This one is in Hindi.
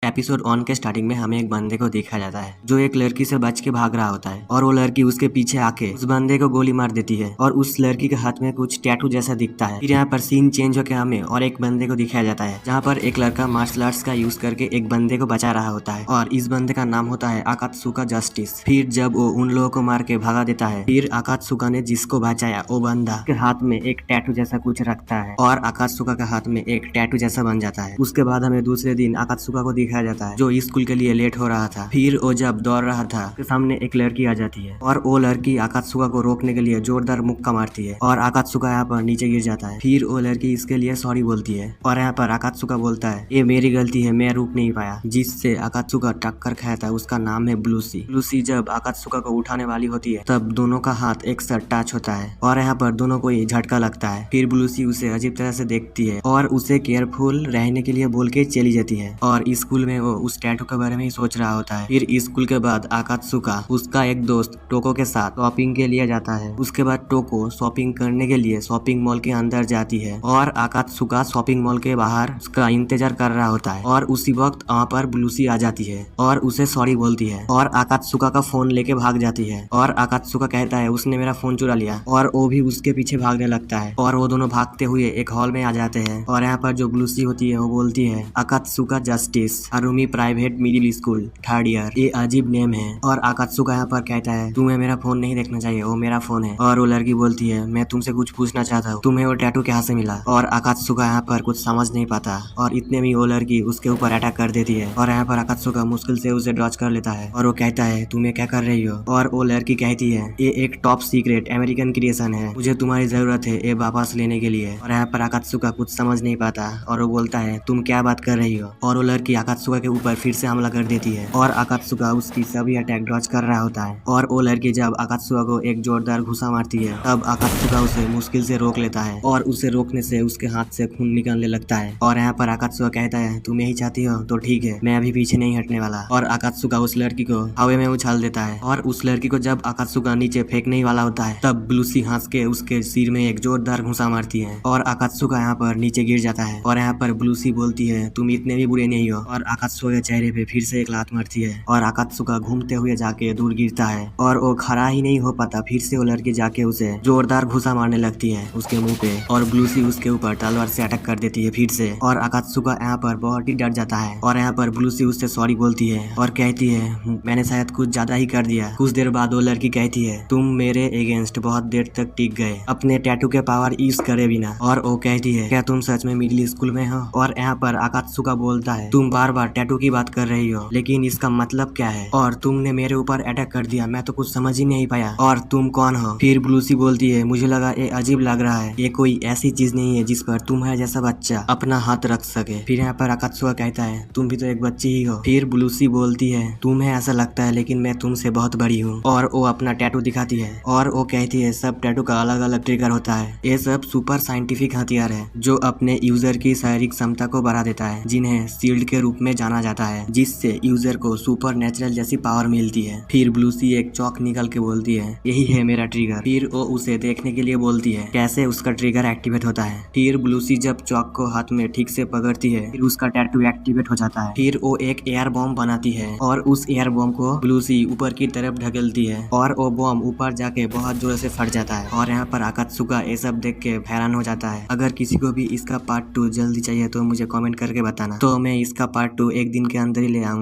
एपिसोड 1 के स्टार्टिंग में हमें एक बंदे को देखा जाता है जो एक लड़की से बच के भाग रहा होता है और वो लड़की उसके पीछे आके उस बंदे को गोली मार देती है और उस लड़की के हाथ में कुछ टैटू जैसा दिखता है। फिर यहाँ पर सीन चेंज होकर हमें और एक बंदे को दिखाया जाता है जहाँ पर एक लड़का मार्शल आर्ट्स का यूज करके एक बंदे को बचा रहा होता है और इस बंदे का नाम होता है आकात्सुका जस्टिस। फिर जब वो उन लोगों को मार के भगा देता है फिर आकात्सुका ने जिसको बचाया वो बंदा के हाथ में एक टैटू जैसा कुछ रखता है और आकात्सुका के हाथ में एक टैटू जैसा बन जाता है। उसके बाद हमें दूसरे दिन आकात्सुका को दिखाया जाता है जो स्कूल के लिए लेट हो रहा था। फिर वो जब दौड़ रहा था उसके सामने एक लड़की आ जाती है और वो लड़की आकात्सुका को रोकने के लिए जोरदार मुक्का मारती है और आकात्सुका यहाँ पर नीचे गिर जाता है। फिर वो लड़की इसके लिए सॉरी बोलती है और यहाँ पर आकात्सुका बोलता है ये मेरी गलती है, मैं रुक नहीं पाया। जिससे आकात्सुका टक्कर खाता है उसका नाम है ब्लूसी। ब्लूसी जब आकात्सुका को उठाने वाली होती है तब दोनों का हाथ एक साथ टच होता है और यहाँ पर दोनों को ही झटका लगता है। फिर ब्लूसी उसे अजीब तरह से देखती है और उसे केयरफुल रहने के लिए बोल के चली जाती है और स्कूल में वो उस टैटू के बारे में ही सोच रहा होता है। फिर स्कूल के बाद आकात्सुका उसका एक दोस्त टोको के साथ शॉपिंग के लिए जाता है। उसके बाद टोको शॉपिंग करने के लिए शॉपिंग मॉल के अंदर जाती है और आकात्सुका शॉपिंग मॉल के बाहर उसका इंतजार कर रहा होता है और उसी वक्त वहाँ पर ब्लूसी आ जाती है और उसे सॉरी बोलती है और आकात्सुका का फोन लेके भाग जाती है और आकात्सुका कहता है उसने मेरा फोन चुरा लिया और वो भी उसके पीछे भागने लगता है और वो दोनों भागते हुए एक हॉल में आ जाते हैं और यहाँ पर जो ब्लूसी होती है वो बोलती है Akatsuka Justice Arumi private middle school 3rd year, ये अजीब नेम है। और आकात्सुका यहाँ पर कहता है तुम्हें मेरा फोन नहीं देखना चाहिए, वो मेरा फोन है। और वो लड़की बोलती है मैं तुमसे कुछ पूछना चाहता हूँ, तुम्हें वो टैटू कहाँ से मिला। और आकात्सुका यहाँ पर कुछ समझ नहीं पाता और इतने में वो लड़की उसके ऊपर अटैक कर देती है और यहाँ पर आकात्सुका मुश्किल से उसे डॉज कर लेता है और वो कहता है तुम्हें क्या कर रही हो। और वो लड़की कहती है ये एक टॉप सीक्रेट अमेरिकन क्रिएशन है, मुझे तुम्हारी जरूरत है ये वापस लेने के लिए। और यहाँ पर आकात्सुका कुछ समझ नहीं पाता और वो बोलता है तुम क्या बात कर रही हो। और वो लड़की आकात्सुका के ऊपर फिर से हमला कर देती है और आकात्सुका उसकी सभी अटैक डॉज कर रहा होता है। और वो लड़की जब आकात्सुका को एक जोरदार घुसा मारती है तब आकात्सुका उसे मुश्किल से रोक लेता है और उसे रोकने से उसके हाथ से खून निकलने लगता है। और यहाँ पर आकात्सुका कहता है तुम यही चाहती हो तो ठीक है, मैं अभी पीछे नहीं हटने वाला। और आकात्सुका उस लड़की को हवा में उछाल देता है और उस लड़की को जब आकात्सुका नीचे फेंकने वाला होता है तब ब्लूसी हंस के उसके सिर में एक जोरदार घुसा मारती है और आकात्सुका यहाँ पर नीचे गिर जाता है। और यहाँ पर ब्लूसी बोलती है तुम इतने भी बुरे नहीं हो और आकात्सुका के चेहरे पे फिर से एक लात मारती है और आकात्सुका घूमते हुए जाके दूर गिरता है और वो खड़ा ही नहीं हो पाता। फिर से वो लड़की जाके उसे जोरदार घुसा मारने लगती है उसके मुंह पे और ब्लूसी उसके ऊपर तलवार से अटैक कर देती है फिर से। और आकात्सुका यहाँ पर बहुत ही डर जाता है और यहाँ पर ब्लूसी उससे सॉरी बोलती है और कहती है मैंने शायद कुछ ज्यादा ही कर दिया। कुछ देर बाद वो लड़की कहती है तुम मेरे अगेंस्ट बहुत देर तक टिक गए अपने टैटू के पावर यूज करे बिना। और वो कहती है क्या तुम सच में मिडिल स्कूल में हो। और यहाँ पर आकात्सुका बोलता है तुम बार बार टैटू की बात कर रही हो लेकिन इसका मतलब क्या है और तुमने मेरे ऊपर अटैक कर दिया, मैं तो कुछ समझ ही नहीं पाया और तुम कौन हो। फिर ब्लूसी बोलती है मुझे लगा ये अजीब लग रहा है, ये कोई ऐसी चीज नहीं है जिस पर तुम्हारे जैसा बच्चा अपना हाथ रख सके। फिर यहाँ पर आकात्सुका कहता है तुम भी तो एक बच्ची ही हो। फिर ब्लूसी बोलती है तुम्हें ऐसा लगता है लेकिन मैं तुमसे बहुत बड़ी हूँ। और वो अपना टैटू दिखाती है और वो कहती है सब टैटू का अलग अलग ट्रिगर होता है, ये सब सुपर साइंटिफिक हथियार है जो अपने यूजर की शारीरिक क्षमता को बढ़ा देता है जिन्हें शील्ड के रूप में जाना जाता है जिससे यूजर को सुपर नेचुरल जैसी पावर मिलती है। फिर ब्लूसी एक चौक निकल के बोलती है यही है मेरा ट्रिगर। फिर वो उसे देखने के लिए बोलती है कैसे उसका ट्रिगर एक्टिवेट होता है। फिर ब्लूसी जब चौक को हाथ में ठीक से पकड़ती है फिर उसका टैटू एक्टिवेट हो जाता है। फिर वो एक एयर बॉम्ब बनाती है और उस एयर बॉम्ब को ब्लूसी ऊपर की तरफ ढकेलती है और वो बॉम्ब ऊपर जाके बहुत जोर से फट जाता है। और यहाँ पर आकात्सुका ये सब देख के हैरान हो जाता है। अगर किसी को भी इसका पार्ट 2 जल्दी चाहिए तो मुझे कमेंट करके बताना, तो मैं इसका पार्ट 2 एक दिन के अंदर ही ले आऊंगा।